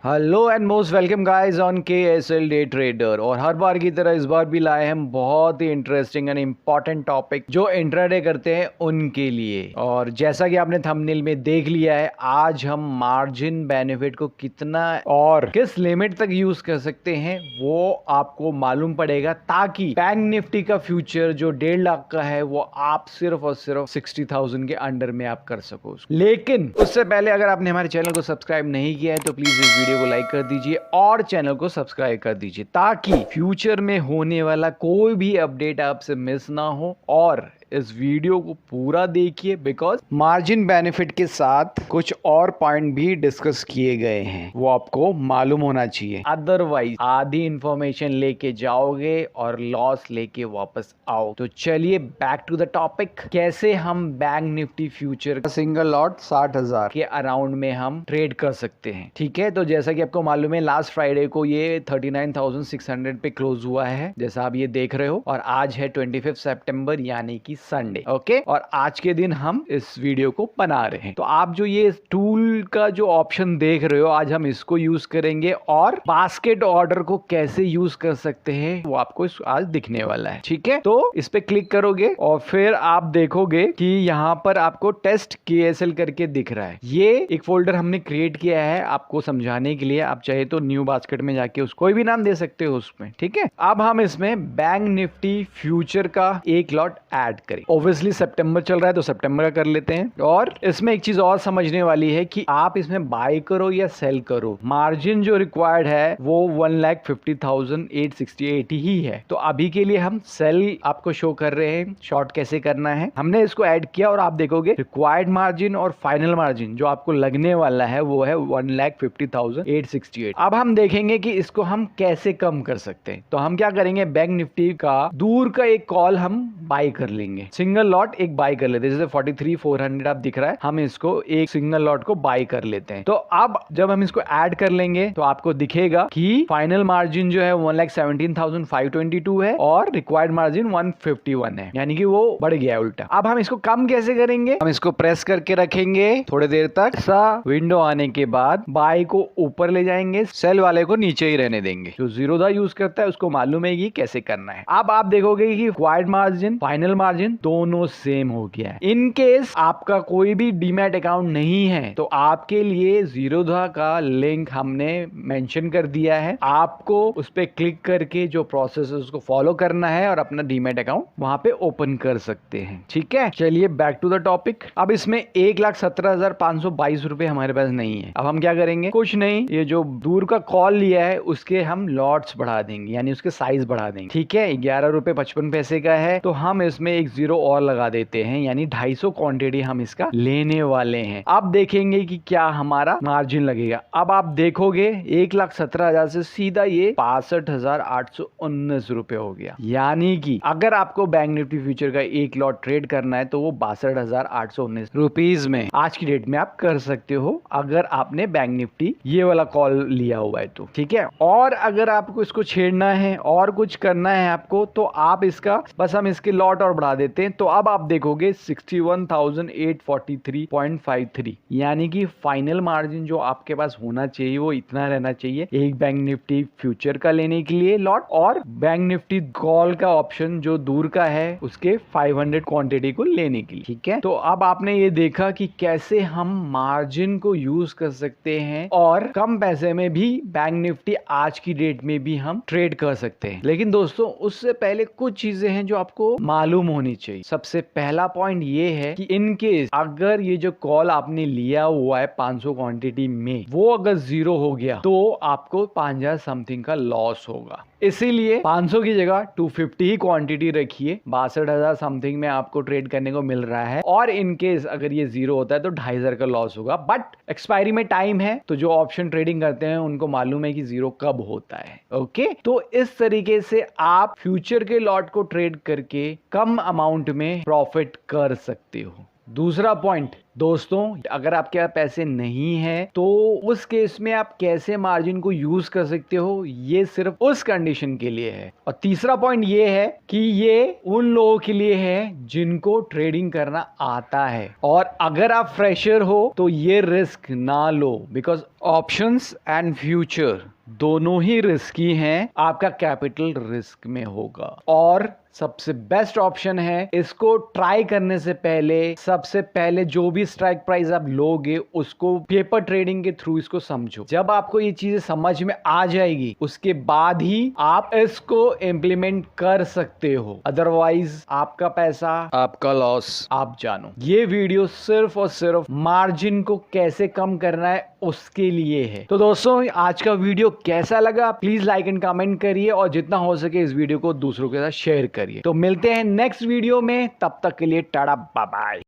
Hello and most welcome guys on KSL day trader. और हर बार की तरह इस बार भी लाए हम बहुत ही इंटरेस्टिंग एंड इम्पॉर्टेंट टॉपिक जो इंट्राडे करते हैं उनके लिए। और जैसा कि आपने थंबनेल में देख लिया है, आज हम मार्जिन बेनिफिट को कितना और किस लिमिट तक यूज कर सकते हैं वो आपको मालूम पड़ेगा, ताकि बैंक निफ्टी का फ्यूचर जो 1.5 लाख का है वो आप सिर्फ और सिर्फ 60,000 के अंडर में आप कर सको। लेकिन उससे पहले अगर आपने हमारे चैनल को सब्सक्राइब नहीं किया है तो प्लीज इस वीडियो को लाइक कर दीजिए और चैनल को सब्सक्राइब कर दीजिए, ताकि फ्यूचर में होने वाला कोई भी अपडेट आपसे मिस ना हो। और इस वीडियो को पूरा देखिए, बिकॉज मार्जिन बेनिफिट के साथ कुछ और पॉइंट भी डिस्कस किए गए हैं, वो आपको मालूम होना चाहिए। अदरवाइज आधी इंफॉर्मेशन लेके जाओगे और लॉस लेके वापस आओ। तो चलिए बैक टू द टॉपिक। कैसे हम bank Nifty future single lot 60,000 के अराउंड में हम ट्रेड कर सकते हैं। ठीक है, तो जैसा कि आपको मालूम है, लास्ट फ्राइडे को ये 39,600 पे क्लोज हुआ है, जैसा आप ये देख रहे हो। और आज है 25 सितंबर यानी कि संडे। ओके, और आज के दिन हम इस वीडियो को बना रहे हैं। तो आप जो ये टूल का जो ऑप्शन देख रहे हो, आज हम इसको यूज करेंगे और बास्केट ऑर्डर को कैसे यूज कर सकते हैं वो आपको आज दिखने वाला है। ठीक है, तो इस पे क्लिक करोगे और फिर आप देखोगे कि यहाँ पर आपको टेस्ट KSL करके दिख रहा है। ये एक फोल्डर हमने क्रिएट किया है आपको समझाने के लिए। आप चाहे तो न्यू बास्केट में जाके उसको कोई भी नाम दे सकते हो उसमें। ठीक है, अब हम इसमें बैंक निफ्टी फ्यूचर का एक लॉट ऐड करें। ऑब्वियसली सितंबर चल रहा है तो सितंबर का कर लेते हैं। और इसमें एक चीज और समझने वाली है कि आप इसमें बाय करो या सेल करो, मार्जिन जो रिक्वायर्ड है वो 1,50,868 ही है। तो अभी के लिए हम सेल आपको शो कर रहे हैं। शॉर्ट कैसे करना है हमने इसको ऐड किया और आप देखोगे रिक्वायर्ड मार्जिन और फाइनल मार्जिन जो आपको लगने वाला है वो है 1,50,868। अब हम देखेंगे कि इसको हम कैसे कम कर सकते हैं। तो हम क्या करेंगे, बैंक निफ्टी का दूर का एक कॉल हम बाय कर लेंगे, सिंगल लॉट एक बाय कर लेते हैं। जैसे 43,400 आप दिख रहा है, हम इसको एक सिंगल लॉट को बाय कर लेते हैं। तो अब जब हम इसको ऐड कर लेंगे तो आपको दिखेगा कि फाइनल मार्जिन जो है 1,17,522 है और रिक्वायर्ड मार्जिन 151 है, यानी कि वो बढ़ गया उल्टा। अब हम इसको कम कैसे करेंगे, हम इसको प्रेस करके रखेंगे थोड़ी देर तक। सा विंडो आने के बाद बाय को ऊपर ले जाएंगे, सेल वाले को नीचे ही रहने देंगे। जो जीरोधा यूज करता है उसको मालूम है कि कैसे करना है। अब आप देखोगे कि रिक्वायर्ड मार्जिन फाइनल मार्जिन दोनों सेम हो गया है। इन केस आपका कोई भी डीमैट अकाउंट नहीं है तो आपके लिए जीरोधा का लिंक हमने मेंशन कर दिया है। आपको उस पर क्लिक करके जो प्रोसेस है उसको फॉलो करना है और अपना डीमैट अकाउंट वहां पे ओपन कर सकते हैं। ठीक है, चलिए बैक टू द टॉपिक। अब इसमें 1,17,522 रुपए हमारे पास नहीं है। अब हम क्या करेंगे, कुछ नहीं, ये जो दूर का कॉल लिया है उसके हम लॉट्स बढ़ा देंगे, यानी उसके साइज बढ़ा देंगे। ठीक है, 11 रुपए 55 पैसे का है तो हम इसमें एक जीरो और लगा देते हैं, यानी 250 क्वांटिटी हम इसका लेने वाले हैं। अब देखेंगे कि क्या हमारा मार्जिन लगेगा। अब आप देखोगे 1,17,000 से सीधा ये 62,819 रुपए हो गया, यानी कि अगर आपको बैंक निफ्टी फ्यूचर का एक लॉट ट्रेड करना है तो वो 62,819 रुपीज में आज की डेट में आप कर सकते हो, अगर आपने बैंक निफ्टी ये वाला कॉल लिया हुआ है तो। ठीक है, और अगर आपको इसको छेड़ना है और कुछ करना है आपको तो आप इसका बस हम इसके लॉट और बढ़ा देते हैं। तो अब आप देखोगे 61,843.53, यानी कि फाइनल मार्जिन जो आपके पास होना चाहिए वो इतना रहना चाहिए एक बैंक निफ्टी फ्यूचर का लेने के लिए लॉट, और बैंक निफ्टी कॉल का ऑप्शन जो दूर का है उसके 500 क्वांटिटी को लेने के लिए। ठीक है, तो अब आपने ये देखा कि कैसे हम मार्जिन को यूज कर सकते हैं और कम पैसे में भी बैंक निफ्टी आज की डेट में भी हम ट्रेड कर सकते हैं। लेकिन दोस्तों उससे पहले कुछ चीजें हैं जो आपको मालूम होनी चाहिए। सबसे पहला पॉइंट ये है कि इन केस अगर ये जो कॉल आपने लिया हुआ है 500 क्वांटिटी में वो अगर जीरो हो गया तो आपको 5,000 समथिंग का लॉस होगा। इसीलिए 500 की जगह 250 ही क्वांटिटी रखिए, 62,000 समथिंग में आपको ट्रेड करने को मिल रहा है। और इन केस अगर ये जीरो होता है तो 2,500 का लॉस होगा, बट एक्सपायरी में टाइम है तो जो ऑप्शन ट्रेडिंग करते हैं उनको मालूम है कि जीरो कब होता है। ओके, तो इस तरीके से आप फ्यूचर के लॉट को ट्रेड करके कम अमाउंट में प्रॉफिट कर सकते हो। दूसरा पॉइंट दोस्तों, अगर आपके पास पैसे नहीं है तो उस केस में आप कैसे मार्जिन को यूज कर सकते हो, ये सिर्फ उस कंडीशन के लिए है। और तीसरा पॉइंट ये है कि ये उन लोगों के लिए है जिनको ट्रेडिंग करना आता है, और अगर आप फ्रेशर हो तो ये रिस्क ना लो, बिकॉज ऑप्शंस एंड फ्यूचर दोनों ही रिस्की हैं, आपका कैपिटल रिस्क में होगा। और सबसे बेस्ट ऑप्शन है, इसको ट्राई करने से पहले सबसे पहले जो भी स्ट्राइक प्राइस आप लोगे उसको पेपर ट्रेडिंग के थ्रू इसको समझो। जब आपको ये चीजें समझ में आ जाएगी उसके बाद ही आप इसको इम्प्लीमेंट कर सकते हो, अदरवाइज आपका पैसा आपका लॉस आप जानो। ये वीडियो सिर्फ और सिर्फ मार्जिन को कैसे कम करना है उसके लिए है। तो दोस्तों, आज का वीडियो कैसा लगा प्लीज लाइक एंड कमेंट करिए, और जितना हो सके इस वीडियो को दूसरों के साथ शेयर करिए। तो मिलते हैं नेक्स्ट वीडियो में, तब तक के लिए टाटा बाय बाय।